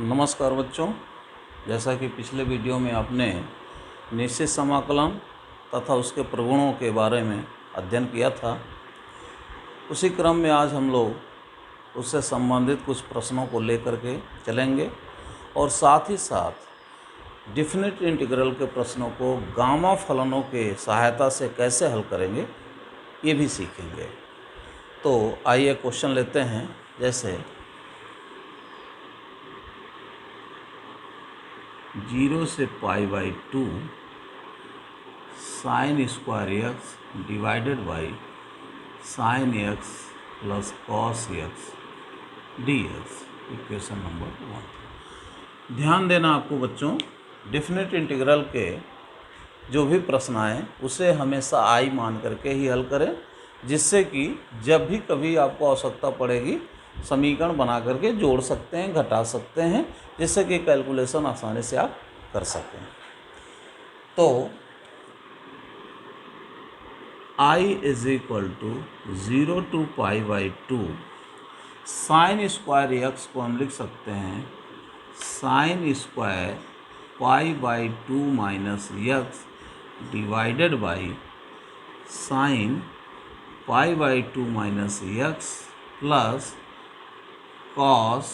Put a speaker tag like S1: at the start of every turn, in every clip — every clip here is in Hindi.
S1: नमस्कार बच्चों, जैसा कि पिछले वीडियो में आपने निश्चित समाकलन तथा उसके प्रगुणों के बारे में अध्ययन किया था, उसी क्रम में आज हम लोग उससे संबंधित कुछ प्रश्नों को लेकर के चलेंगे और साथ ही साथ डेफिनेट इंटीग्रल के प्रश्नों को गामा फलनों के सहायता से कैसे हल करेंगे ये भी सीखेंगे। तो आइए क्वेश्चन लेते हैं। जैसे 0 से π/2 sin square x divided by sin x plus cos x dx, equation number 1। ध्यान देना आपको बच्चों, डेफिनेट इंटीग्रल के जो भी प्रश्न आए उसे हमेशा आई मान करके ही हल करें, जिससे कि जब भी कभी आपको आवश्यकता पड़ेगी समीकरण बना करके जोड़ सकते हैं, घटा सकते हैं, जिससे कि कैलकुलेशन आसानी से आप कर सकें। तो I is equal to 0 to π/2 sine square x को हम लिख सकते हैं sine square π/2 minus x divided by sine π/2 minus x plus cos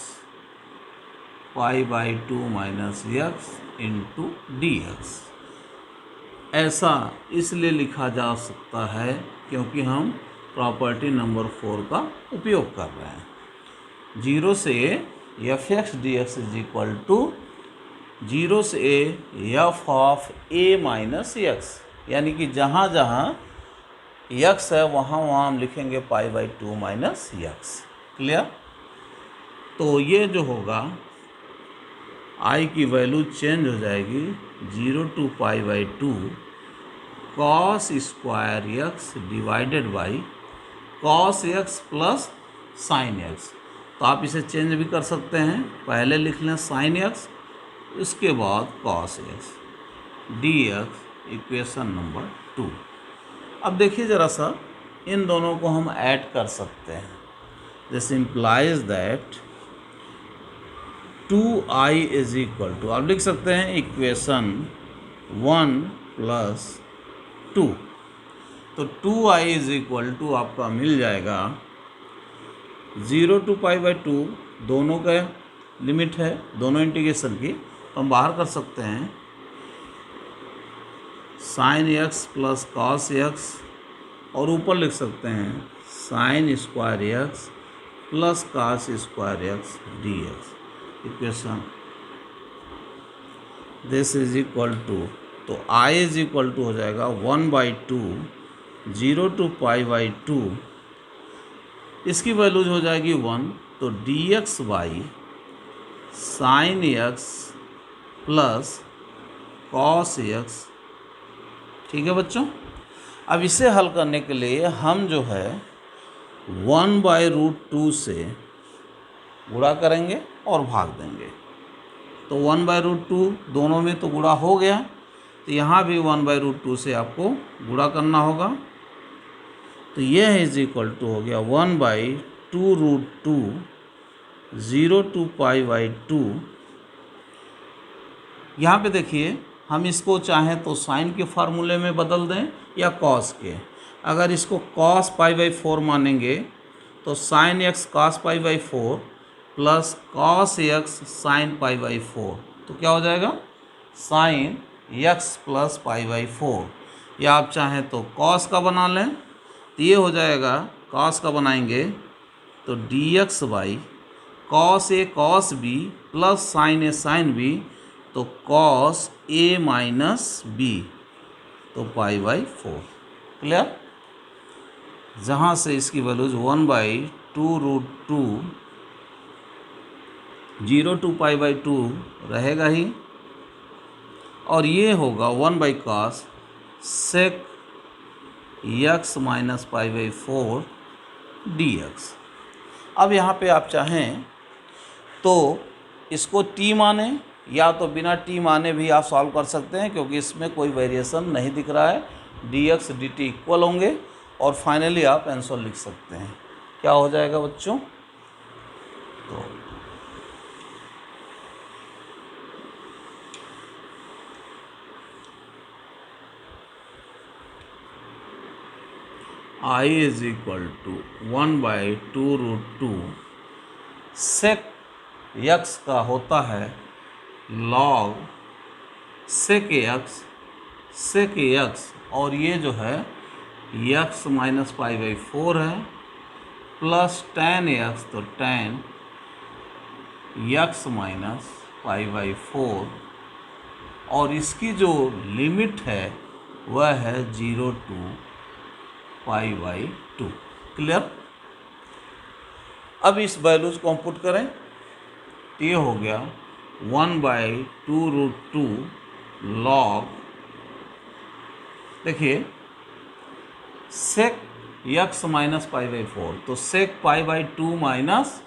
S1: π/2 minus x into d x. ऐसा इसलिए लिखा जा सकता है क्योंकि हम प्रॉपर्टी नंबर 4 का उपयोग कर रहे हैं। 0 से f x d x is equal to 0 से f of a minus x, यानी कि जहाँ जहाँ एक्स है वहाँ हम लिखेंगे π/2 माइनस एक्स। क्लियर? तो ये जो होगा आई की वैल्यू चेंज हो जाएगी 0 to π/2 cos square x divided by cos x plus sine x. तो आप इसे चेंज भी कर सकते हैं, पहले लिख लें साइन एक्स, उसके बाद cos x d x, equation number 2। अब देखिए ज़रा सा, इन दोनों को हम ऐड कर सकते हैं। This implies that 2i is equal to, आप लिख सकते हैं इक्वेशन 1 प्लस 2। तो 2i इज इक्वल टू आपका मिल जाएगा 0 to π/2, दोनों का लिमिट है, दोनों इंटीग्रेशन की, तो हम बाहर कर सकते हैं sine x plus cos x, और ऊपर लिख सकते हैं sine square x plus cos square x d x, equation this is equal to, तो i इज इक्वल टू हो जाएगा 1/2 0 to π/2, इसकी वैल्यूज हो जाएगी 1, तो dx by sine x plus cos x. ठीक है बच्चों, अब इसे हल करने के लिए हम जो है 1/√2 से गुणा करेंगे और भाग देंगे। तो 1/√2 दोनों में तो गुणा हो गया, तो यहाँ भी 1/√2 से आपको गुणा करना होगा। तो यह इज इक्वल टू हो गया 1/2√2 0 to π/2। यहाँ पे देखिए, हम इसको चाहें तो साइन के फार्मूले में बदल दें या कॉस के। अगर इसको कॉस π/4 मानेंगे तो sine x cos π/4 plus cos x sine π/4, तो क्या हो जाएगा साइन एक्स प्लस π/4। या आप चाहें तो कॉस का बना लें, तो ये हो जाएगा, कॉस का बनाएंगे तो dx by cos a cos b plus sine a sine b, तो कॉस ए माइनस बी, तो π/4। क्लियर? जहाँ से इसकी वैल्यूज 1/2√2 0 to π/2 रहेगा ही, और ये होगा 1/cos sec x minus π/4 dx। अब यहाँ पे आप चाहें तो इसको t माने या तो बिना t माने भी आप सॉल्व कर सकते हैं, क्योंकि इसमें कोई वेरिएशन नहीं दिख रहा है। dx dt इक्वल होंगे और फाइनली आप आंसर लिख सकते हैं। क्या हो जाएगा बच्चों? तो I is equal to 1/2√2 sec x का होता है लॉग सेक यक्स और ये जो है यक्स माइनस π/4 है प्लस tan यक्स तो tan यक्स माइनस π/4 और इसकी जो लिमिट है वह है 0 to π/2। क्लियर। अब इस वैल्यूज को हम पुट करें तो ये हो गया 1/2√2 लॉग, देखिए सेक यक्स माइनस π/4 तो सेक π/2 माइनस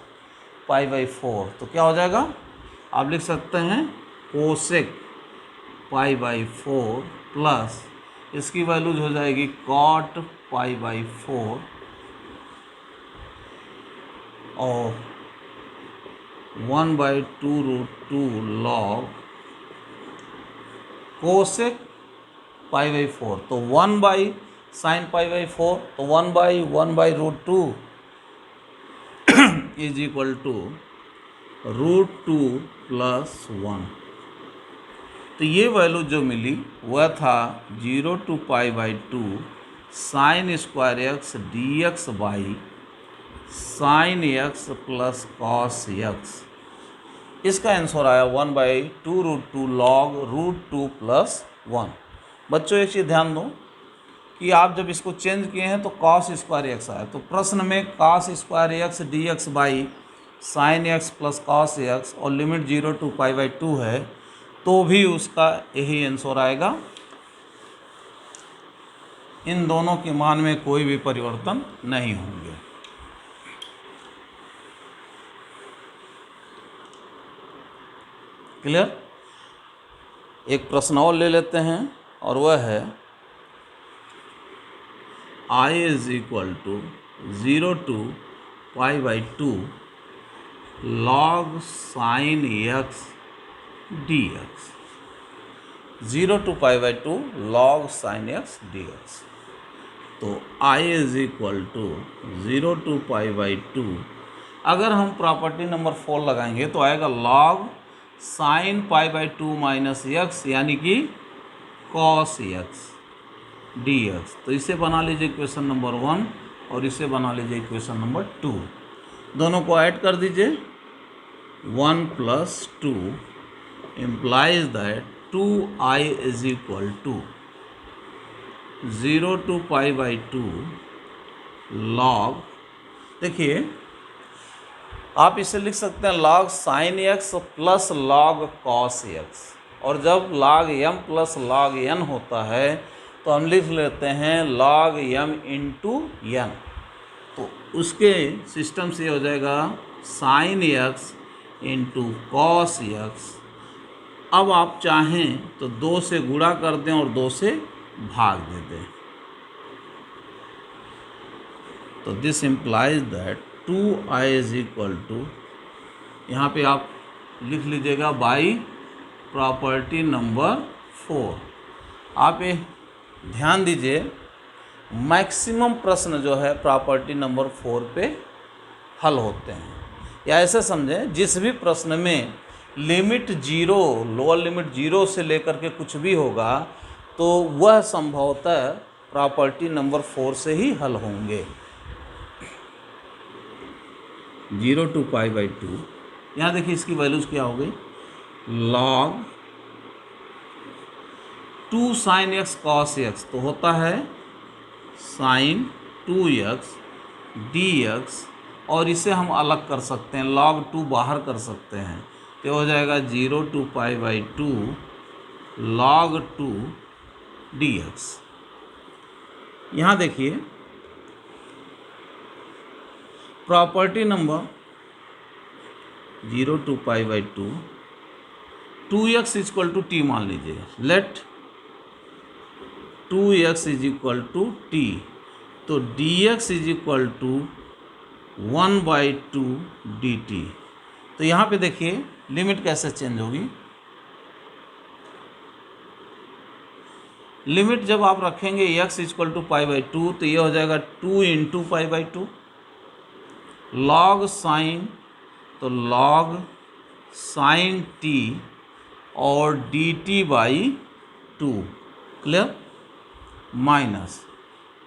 S1: π/4 तो क्या हो जाएगा, आप लिख सकते हैं कोसेक π/4 प्लस इसकी वैल्यूज हो जाएगी कॉट π/4 और 1/2√2 लॉग कोसेक π/4 तो 1/sin π/4 तो 1/1/√2 इज इक्वल टू √2 + 1। तो ये वैल्यू जो मिली वह था 0 to π/2 sin square x dx by sin x plus cos x। इसका आंसर आया 1/2√2 log √2 + 1। बच्चों एक चीज़ ध्यान दो कि आप जब इसको चेंज किए हैं तो cos स्क्वायर एक्स आया, तो प्रश्न में cos square x dx by sin x plus cos x और लिमिट 0 to π/2 है तो भी उसका यही आंसर आएगा। इन दोनों के मान में कोई भी परिवर्तन नहीं होंगे। क्लियर। एक प्रश्न और ले लेते हैं और वह है I is equal to 0 to π/2 log sin x dx। 0 to π/2 log sin x dx। तो I is equal to 0 to π/2, अगर हम प्रॉपर्टी नंबर 4 लगाएंगे तो आएगा log sin π/2 माइनस x यानी कि cos x dx। तो इसे बना लीजिए इक्वेशन नंबर 1 और इसे बना लीजिए इक्वेशन नंबर 2। दोनों को ऐड कर दीजिए 1 + 2 implies that 2I is equal to 0 to π/2 log, देखिए आप इसे लिख सकते हैं log sin x plus log cos x, और जब log m plus log n होता है तो हम लिख लेते हैं log m इंटू n। तो उसके सिस्टम से हो जाएगा sin x into cos x। अब आप चाहें तो 2 से गुणा कर दें और 2 से भाग दे दें। तो this implies that 2I is equal to, यहाँ पे आप लिख लीजिएगा बाई प्रॉपर्टी नंबर 4। आप ये ध्यान दीजिए मैक्सिमम प्रश्न जो है प्रॉपर्टी नंबर 4 पे हल होते हैं, या ऐसे समझें जिस भी प्रश्न में लिमिट 0 लोअर लिमिट 0 से लेकर के कुछ भी होगा तो वह संभवतः प्रॉपर्टी नंबर 4 से ही हल होंगे। 0 to π/2, यहाँ देखिए इसकी वैल्यूज़ क्या हो गई, log 2 sin x cos x तो होता है sin 2x dx, और इसे हम अलग कर सकते हैं log 2 बाहर कर सकते हैं तो हो जाएगा 0 to π/2 log 2 dx। यहाँ देखिए property number 0 to π/2 2x equal to t मान लीजिए, let 2x is equal to t, तो dx is equal to 1/2 dt। तो यहाँ पे देखिए लिमिट कैसे चेंज होगी, लिमिट जब आप रखेंगे x equal to pi by two तो ये हो जाएगा 2 into pi by two, log sine तो लॉग साइन t और dt by 2, clear, minus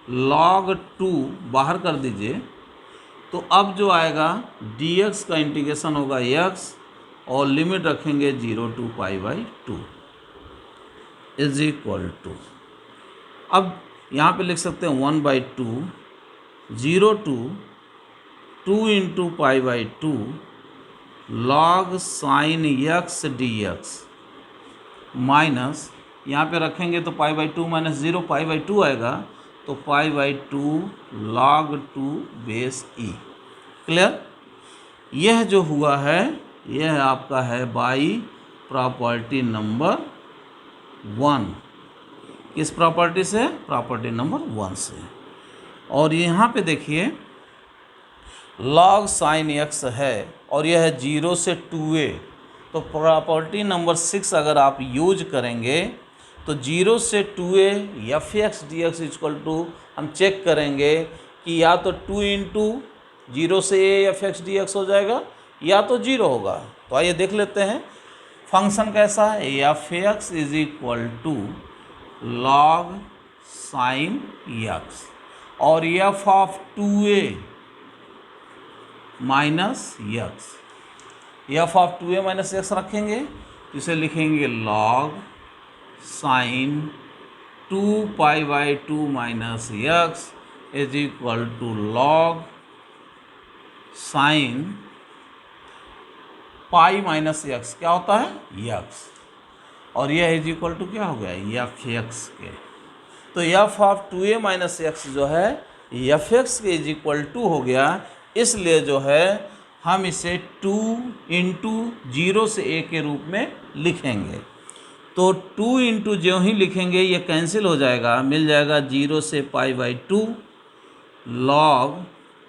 S1: log 2 बाहर कर दीजिए तो अब जो आएगा dx का इंटीग्रेशन होगा x और लिमिट रखेंगे 0 to pi by 2 is equal to, अब यहाँ पे लिख सकते हैं 1/2 0 to 2 into pi by 2 log sine x dx minus यहाँ पे रखेंगे तो pi by 2 minus 0 pi by 2 आएगा तो pi by 2 log 2 base e, clear. यह जो हुआ है यह आपका है बाई प्रॉपर्टी नंबर 1। किस प्रॉपर्टी से? प्रॉपर्टी नंबर 1 से। और यहाँ पे देखिए लॉग साइन x है और यह है 0 से 2a, तो प्रॉपर्टी नंबर 6 अगर आप यूज करेंगे तो 0 से 2a f x d x equal to हम चेक करेंगे कि या तो 2 इंटू 0 से a f x d x हो जाएगा या तो 0 होगा। तो आइए देख लेते हैं फंक्शन कैसा है। F x is equal to log sine x और f of 2a minus x, f of 2a minus x रखेंगे तो इसे लिखेंगे log sine 2 pi by 2 minus x is equal to log sine pi minus x क्या होता है? x, और यह इज इक्वल टू क्या हो गया? एफ एक्स के। तो F of 2a minus x जो है एफ एक्स के इज इक्वल टू हो गया, इसलिए जो है हम इसे 2 इंटू 0 से a के रूप में लिखेंगे। तो 2 इंटू जो ही लिखेंगे ये कैंसिल हो जाएगा, मिल जाएगा 0 से पाई by 2 log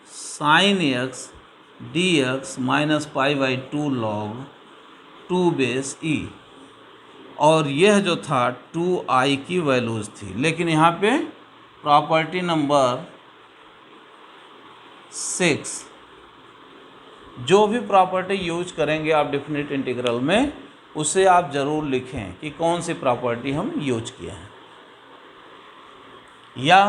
S1: sine x D x minus pi by 2 log 2 base e, और यह जो था 2i की वैल्यूज़ थी। लेकिन यहाँ पे प्रॉपर्टी नंबर 6 जो भी प्रॉपर्टी यूज करेंगे आप डेफिनेट इंटीग्रल में उसे आप ज़रूर लिखें कि कौन सी प्रॉपर्टी हम यूज किए हैं, या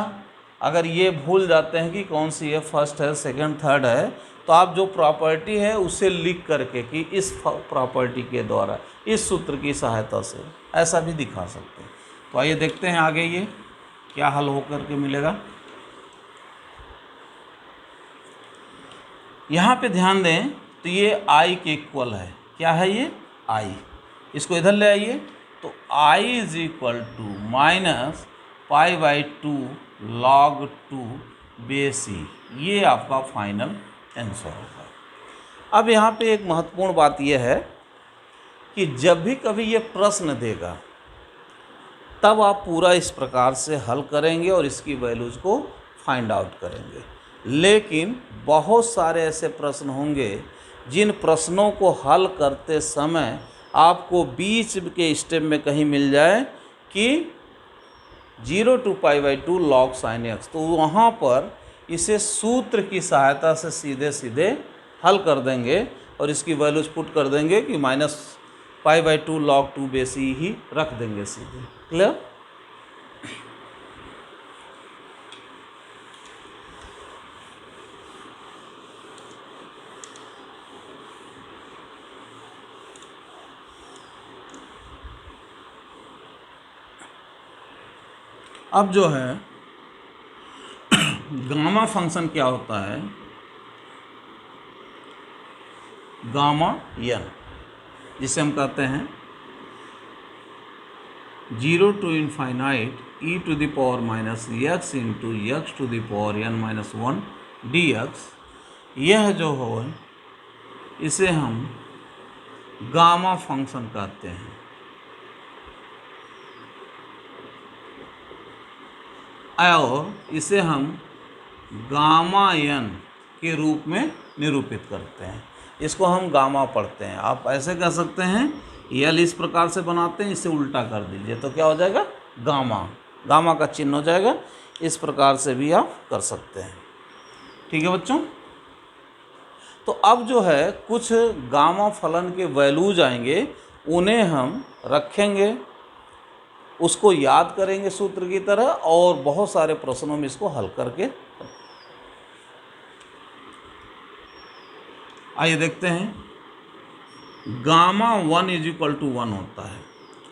S1: अगर ये भूल जाते हैं कि कौन सी है, फर्स्ट है, सेकंड, थर्ड है, तो आप जो प्रॉपर्टी है उसे लिख करके कि इस प्रॉपर्टी के द्वारा इस सूत्र की सहायता से ऐसा भी दिखा सकते हैं। तो आइए देखते हैं आगे ये क्या हल होकर के मिलेगा। यहाँ पे ध्यान दें तो ये i के इक्वल है। क्या है ये? i। इसको इधर ले आइए तो i is equal to minus pi by 2 log 2 base e, ये आपका फाइनल आंसर होगा। अब यहाँ पे एक महत्वपूर्ण बात यह है कि जब भी कभी ये प्रश्न देगा तब आप पूरा इस प्रकार से हल करेंगे और इसकी वैल्यूज़ को फाइंड आउट करेंगे। लेकिन बहुत सारे ऐसे प्रश्न होंगे जिन प्रश्नों को हल करते समय आपको बीच के स्टेप में कहीं मिल जाए कि 0 to pi by 2 log sine x, तो वहाँ पर इसे सूत्र की सहायता से सीधे सीधे हल कर देंगे और इसकी वैल्यूज पुट कर देंगे कि minus pi by 2 log 2 base e ही रख देंगे सीधे। क्लियर? अब जो है गामा फंक्शन क्या होता है? गामा n, जिसे हम कहते हैं 0 to infinite e to the power minus x into x to the power n minus 1 dx। यह जो हो इसे हम गामा फंक्शन कहते हैं। और इसे हम गामा n के रूप में निरूपित करते हैं। इसको हम गामा पढ़ते हैं। आप ऐसे कह सकते हैं, यल इस प्रकार से बनाते हैं, इसे उल्टा कर दीजिए तो क्या हो जाएगा? गामा। गामा का चिन्ह हो जाएगा। इस प्रकार से भी आप कर सकते हैं। ठीक है बच्चों। तो अब जो है कुछ गामा फलन के वैल्यूज आएंगे, उन्हें हम रखेंगे, उसको याद करेंगे सूत्र की तरह और बहुत सारे प्रश्नों में इसको हल करके। आइए देखते हैं। गामा 1 = 1 होता है।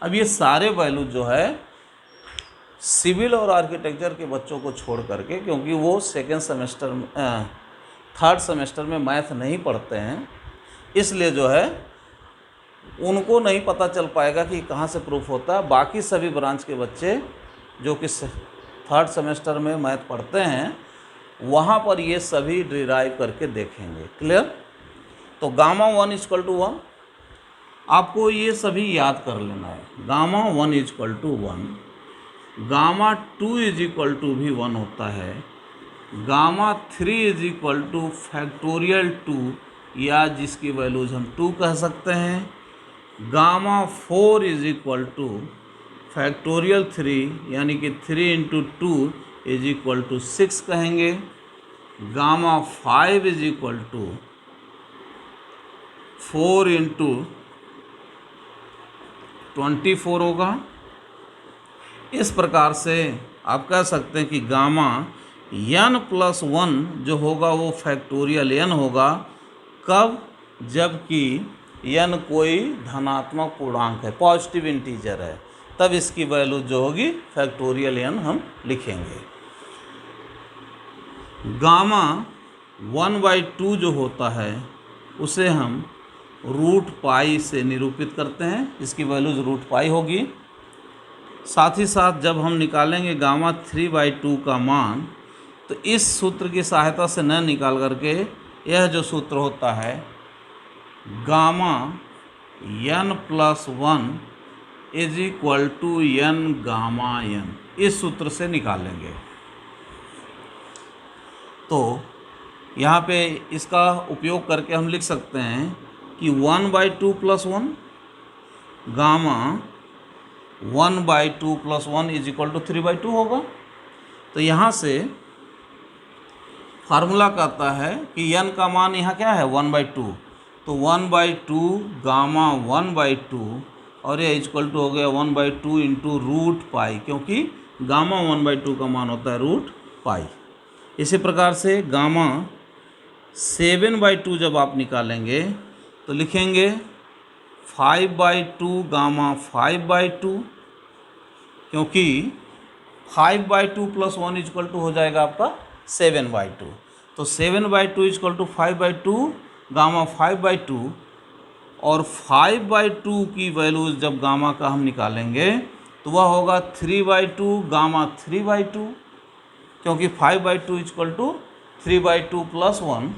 S1: अब ये सारे वैल्यू जो है सिविल और आर्किटेक्चर के बच्चों को छोड़ करके, क्योंकि वो थर्ड सेमेस्टर में मैथ नहीं पढ़ते हैं, इसलिए जो है उनको नहीं पता चल पाएगा कि कहाँ से प्रूफ होता है। बाकी सभी ब्रांच के बच्चे जो कि थर्ड सेमेस्टर में मैथ पढ़ते हैं, वहाँ पर ये सभी डिराइव करके देखेंगे। क्लियर। तो गामा 1 = 1 आपको ये सभी याद कर लेना है। गामा 1 = 1, गामा 2 = भी 1 होता है, गामा 3 = फैक्टोरियल 2 या जिसकी वैल्यूज हम 2 कह सकते हैं, गामा 4 = फैक्टोरियल 3 यानी कि 3 × 2 = 6 कहेंगे, गामा 5 = 4 × 24 होगा। इस प्रकार से आप कह सकते हैं कि गामा n+1 जो होगा वो फैक्टोरियल n होगा। कब? जबकि n कोई धनात्मक पूर्णांक है, पॉजिटिव इंटीजर है, तब इसकी वैल्यू जो होगी फैक्टोरियल n हम लिखेंगे। गामा 1/2 जो होता है उसे हम √π से निरूपित करते हैं, इसकी वैल्यूज √π होगी। साथ ही साथ जब हम निकालेंगे गामा 3/2 का मान, तो इस सूत्र की सहायता से न निकाल करके यह जो सूत्र होता है gamma n+1 = n gamma n, इस सूत्र से निकालेंगे। तो यहाँ पे इसका उपयोग करके हम लिख सकते हैं कि 1/2 + 1 गामा 1/2 + 1 = 3/2 होगा। तो यहाँ से फार्मूला कहता है कि n का मान यहाँ क्या है 1/2, तो 1/2 गामा 1/2 और ये इक्वल टू हो गया 1/2 × √π, क्योंकि गामा 1/2 का मान होता है √π। इसी प्रकार से गामा 7/2 जब आप निकालेंगे तो लिखेंगे 5/2 गामा 5/2, क्योंकि 5/2 + 1 = हो जाएगा आपका 7/2। तो 7/2 = 5/2 गामा 5/2, और 5/2 की वैल्यूज जब गामा का हम निकालेंगे तो वह होगा 3/2 गामा 3/2, क्योंकि 5/2 = 3/2 + 1।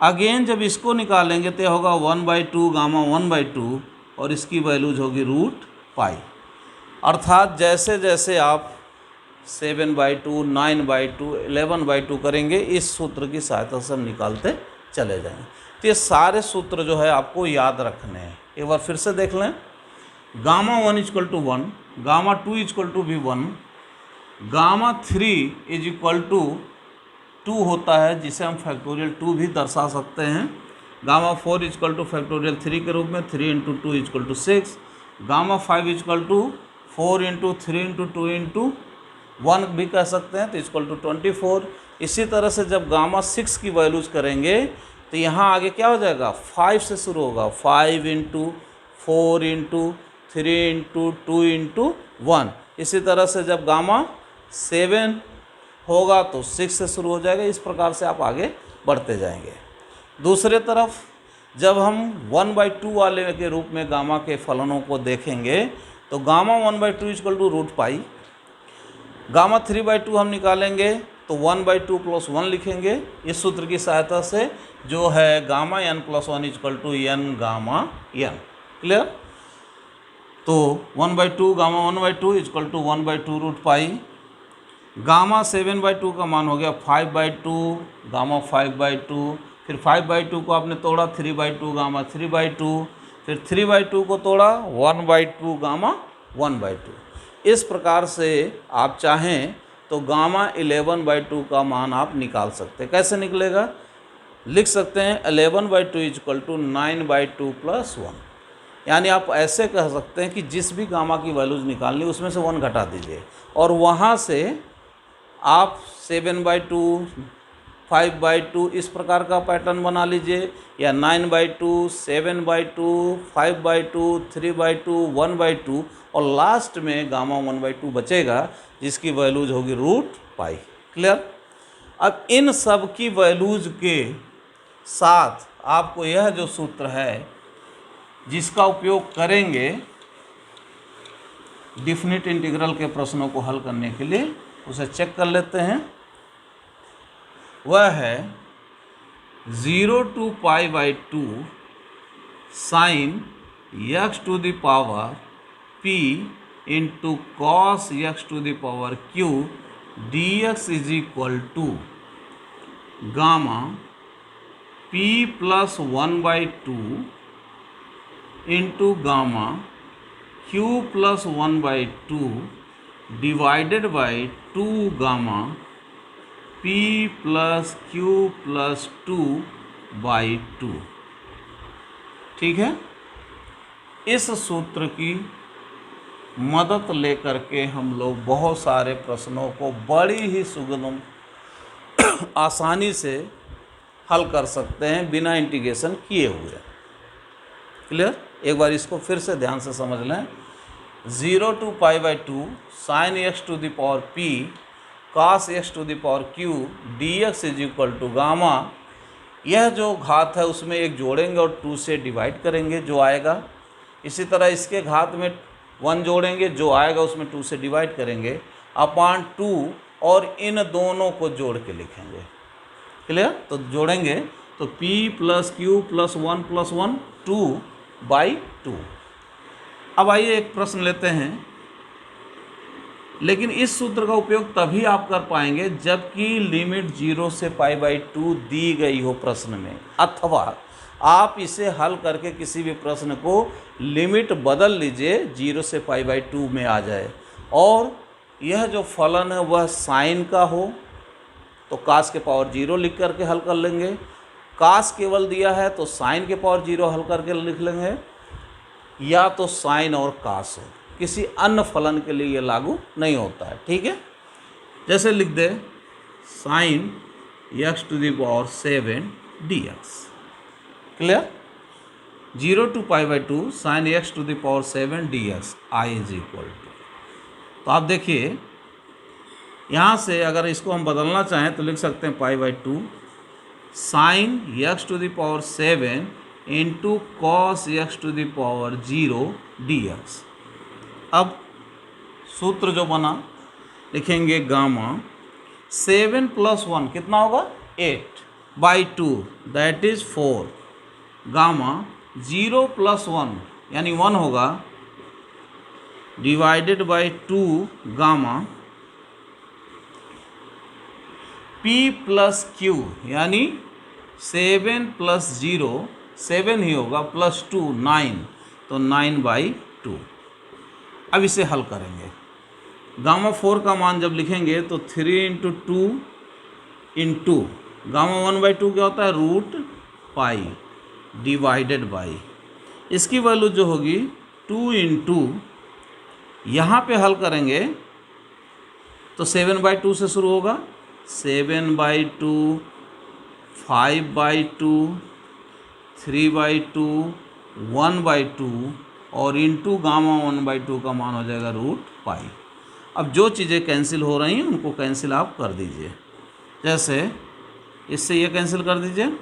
S1: अगेन जब इसको निकालेंगे तो होगा 1/2 गामा 1/2 और इसकी वैल्यूज होगी √π। अर्थात जैसे जैसे आप 7/2, 9/2, 11/2 करेंगे, इस सूत्र की सहायता से हम निकालते चले जाएंगे। तो ये सारे सूत्र जो है आपको याद रखने हैं। एक बार फिर से देख लें। गामा 1 = 1, गामा 2 = भी 1, गामा 3 = 2 होता है, जिसे हम फैक्टोरियल 2 भी दर्शा सकते हैं। गामा 4 = फैक्टोरियल 3 के रूप में 3 × 2 = 6, गामा 5 = 4 × 3 × 2 × 1 भी कह सकते हैं, तो इक्वल टू 24। इसी तरह से जब गामा 6 की वैल्यूज करेंगे तो यहाँ आगे क्या हो जाएगा, 5 से शुरू होगा, 5 × 4 × 3 × 2 × 1। इसी तरह से जब गामा 7 होगा तो 6 से शुरू हो जाएगा। इस प्रकार से आप आगे बढ़ते जाएंगे। दूसरे तरफ जब हम 1/2 वाले के रूप में गामा के फलनों को देखेंगे तो गामा 1/2 = √π, गामा 3/2 हम निकालेंगे तो 1/2 + 1 लिखेंगे इस सूत्र की सहायता से, जो है gamma n+1 = n gamma n। Clear. तो 1/2 गामा 1/2 = 1/2 √π। गामा 7/2 का मान हो गया 5/2 गामा 5/2, फिर 5/2 को आपने तोड़ा 3/2 गामा 3/2, फिर 3/2 को तोड़ा 1/2 गामा 1/2। इस प्रकार से आप चाहें तो गामा 11/2 का मान आप निकाल सकते हैं। कैसे निकलेगा? लिख सकते हैं 11/2 इक्वल टू 9/2 प्लस 1। यानी आप ऐसे कह सकते हैं कि जिस भी गामा की वैल्यूज निकालनी उसमें से 1 घटा दीजिए और वहाँ से आप 7/2, 5/2 इस प्रकार का पैटर्न बना लीजिए, या 9/2, 7/2, 5/2, 3/2, 1/2 और लास्ट में गामा 1/2 बचेगा जिसकी वैल्यूज होगी √π। क्लियर? अब इन सब की वैल्यूज के साथ आपको यह जो सूत्र है जिसका उपयोग करेंगे डिफिनिट इंटीग्रल के प्रश्नों को हल करने के लिए, उसे चेक कर लेते हैं। वह है 0 to π/2 sin x to the power p into cos x to the power q dx is equal to gamma p plus 1/2 into gamma q plus 1/2 divided by 2 gamma p plus q plus 2/2। ठीक है? इस सूत्र की मदद लेकर के हम लोग बहुत सारे प्रश्नों को बड़ी ही सुगम आसानी से हल कर सकते हैं बिना इंटीग्रेशन किए हुए। क्लियर? एक बार इसको फिर से ध्यान से समझ लें। 0 to π/2 sin x to the power p cos x to the power q dx is equal to gamma, यह जो घात है उसमें एक जोड़ेंगे और 2 से डिवाइड करेंगे जो आएगा। इसी तरह इसके घात में 1 जोड़ेंगे, जो आएगा उसमें 2 से डिवाइड करेंगे अपॉन 2 और इन दोनों को जोड़ के लिखेंगे। क्लियर? तो जोड़ेंगे तो p plus q plus 1 plus 1 2/2। अब आइए एक प्रश्न लेते हैं, लेकिन इस सूत्र का उपयोग तभी आप कर पाएंगे जबकि लिमिट 0 से π/2 दी गई हो प्रश्न में, अथवा आप इसे हल करके किसी भी प्रश्न को लिमिट बदल लीजिए 0 से π/2 में आ जाए और यह जो फलन है वह साइन का हो तो कास के पावर 0 लिख करके हल कर लेंगे। कास केवल दिया है तो साइन के पावर 0 हल करके लिख लेंगे, या तो साइन और कास हो, किसी अन्य फलन के लिए ये लागू नहीं होता है। ठीक है? जैसे लिख दे sine x to the power 7 dx। Clear? 0 to π/2 sin x to the power 7 dx I is equal to, तो आप देखिए यहाँ से अगर इसको हम बदलना चाहें तो लिख सकते हैं π/2 sin x to the power 7 into cos x to the power 0 dx। अब सूत्र जो बना लिखेंगे गामा 7 प्लस 1 कितना होगा 8/2 दैट इज 4, गामा 0 प्लस 1 यानी 1 होगा divided by 2 gamma p plus q यानी 7 प्लस 0 7 ही होगा प्लस 2 9, तो 9/2। अब इसे हल करेंगे। गामा 4 का मान जब लिखेंगे तो 3 इंटू 2 इंटू गामा 1/2 क्या होता है √π डिवाइडेड बाई, इसकी वैल्यू जो होगी 2 इंटू यहाँ पर हल करेंगे तो 7/2 से शुरू होगा 7/2 5/2 3/2 1/2 और इंटू गामा 1/2 का मान हो जाएगा √π। अब जो चीज़ें कैंसिल हो रही हैं उनको कैंसिल आप कर दीजिए, जैसे इससे ये कैंसिल कर दीजिए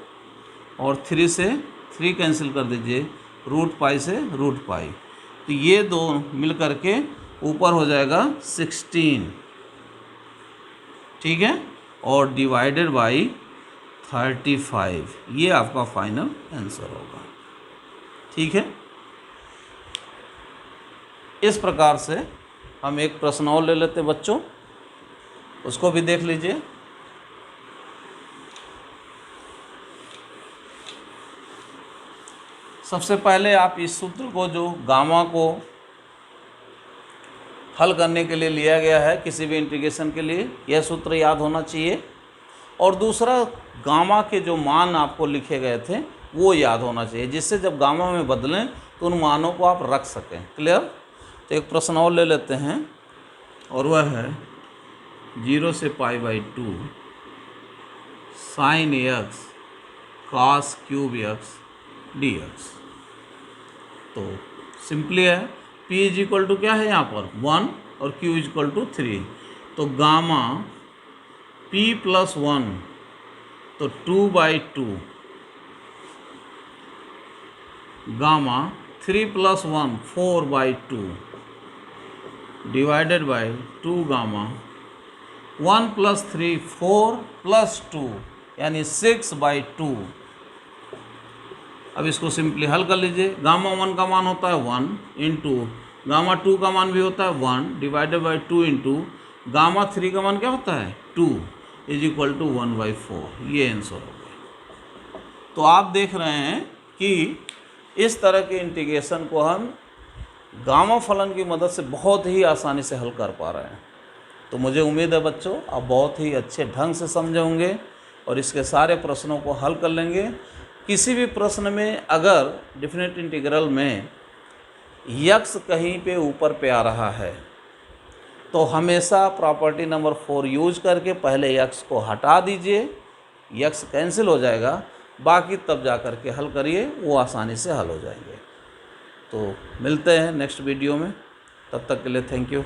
S1: और 3 से 3 कैंसिल कर दीजिए, √π से √π, तो ये दो मिल करके ऊपर हो जाएगा 16। ठीक है? और डिवाइडेड बाई 35, ये आपका फाइनल आंसर होगा। ठीक है? इस प्रकार से हम एक प्रश्न और ले लेते बच्चों, उसको भी देख लीजिए। सबसे पहले आप इस सूत्र को जो गामा को हल करने के लिए लिया गया है किसी भी इंटीग्रेशन के लिए, यह सूत्र याद होना चाहिए। और दूसरा, गामा के जो मान आपको लिखे गए थे वो याद होना चाहिए, जिससे जब गामा में बदलें तो उन मानों को आप रख सकें। क्लियर? तो एक प्रश्न और ले लेते हैं, और वह है 0 से π/2 sin x cos cube x dx। तो सिंपली है, p इज इक्वल टू क्या है यहाँ पर 1 और q इज इक्वल टू 3। तो गामा p प्लस 1 तो 2/2, gamma 3 plus 1 4/2 divided by 2 gamma 1 plus 3 4 plus 2 यानी 6/2। अब इसको सिंपली हल कर लीजिए। गामा 1 का मान होता है 1 इंटू गामा 2 का मान भी होता है 1 डिवाइडेड बाई 2 इंटू गामा 3 का मान क्या होता है 2 इज इक्वल टू 1/4। ये आंसर हो गया। तो आप देख रहे हैं कि इस तरह के इंटीग्रेशन को हम गामा फलन की मदद से बहुत ही आसानी से हल कर पा रहे हैं। तो मुझे उम्मीद है बच्चों आप बहुत ही अच्छे ढंग से समझे होंगे और इसके सारे प्रश्नों को हल कर लेंगे। किसी भी प्रश्न में अगर डेफिनेट इंटीग्रल में यक्स कहीं पे ऊपर पे आ रहा है तो हमेशा प्रॉपर्टी नंबर 4 यूज करके पहले यक्स को हटा दीजिए, यक्स कैंसिल हो जाएगा, बाकी तब जा कर के हल करिए, वो आसानी से हल हो जाएंगे। तो मिलते हैं नेक्स्ट वीडियो में, तब तक के लिए थैंक यू।